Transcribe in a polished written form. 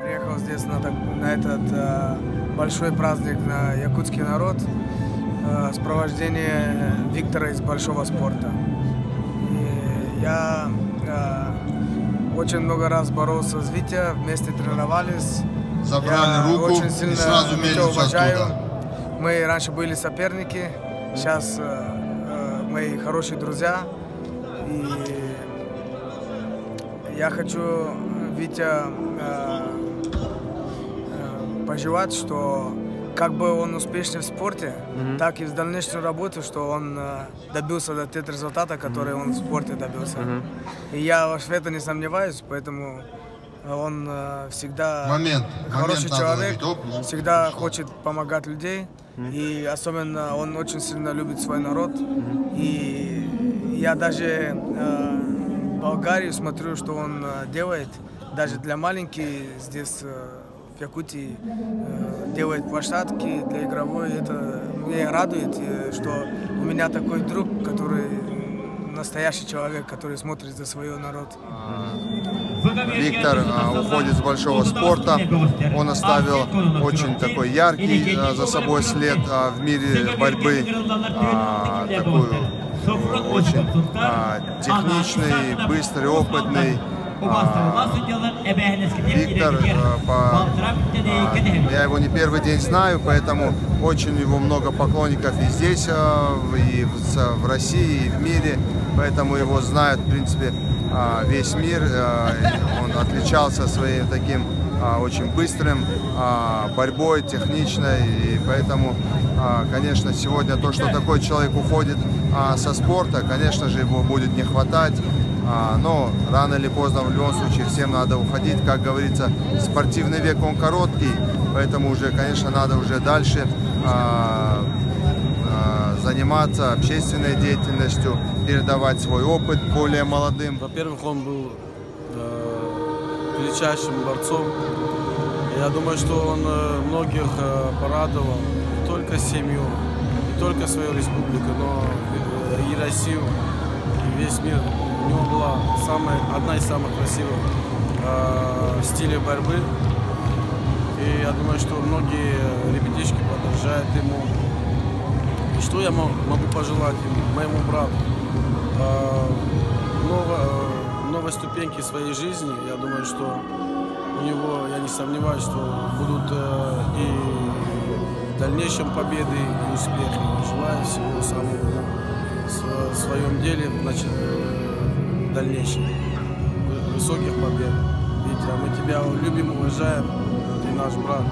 Приехал здесь на этот большой праздник на якутский народ в сопровождении Виктора из большого спорта. И я очень много раз боролся с Витя, вместе тренировались. Забрали руку очень сильно и сразу Витю мелись уважаю. оттуда. Мы раньше были соперники, сейчас мои хорошие друзья. И я хочу Витя пожелать, что как бы он успешный в спорте, так и в дальнейшей работе, что он добился до тех результатов, которые он в спорте добился. И я в этом не сомневаюсь, поэтому он всегда хороший человек, всегда хочет помогать людей. И особенно он очень сильно любит свой народ. И я даже в Болгарии смотрю, что он делает, даже для маленьких здесь в Якутии делает площадки для игровой. Это меня радует, что у меня такой друг, который настоящий человек, который смотрит за свой народ. Виктор уходит с большого спорта. Он оставил очень такой яркий за собой след в мире борьбы. Такой очень техничный, быстрый, опытный. Виктор, я его не первый день знаю, поэтому очень у него много поклонников и здесь, и в России, и в мире. Поэтому его знают, в принципе, весь мир. Он отличался своим таким очень быстрым борьбой, техничной. И поэтому, конечно, сегодня то, что такой человек уходит со спорта, конечно же, его будет не хватать. Но рано или поздно, в любом случае, всем надо уходить. Как говорится, спортивный век, он короткий, поэтому уже, конечно, надо уже дальше заниматься общественной деятельностью, передавать свой опыт более молодым. Во-первых, он был величайшим борцом. Я думаю, что он многих порадовал, не только семью, не только свою республику, но и Россию, и весь мир. У него была одна из самых красивых стилей борьбы. И я думаю, что многие ребятишки подражают ему. И что я могу пожелать моему брату? Новой ступеньки своей жизни. Я думаю, что у него, я не сомневаюсь, что будут и в дальнейшем победы и успехи. Желаю всего самого в своем деле, дальнейших высоких побед. Витя, мы тебя любим, уважаем, ты наш брат.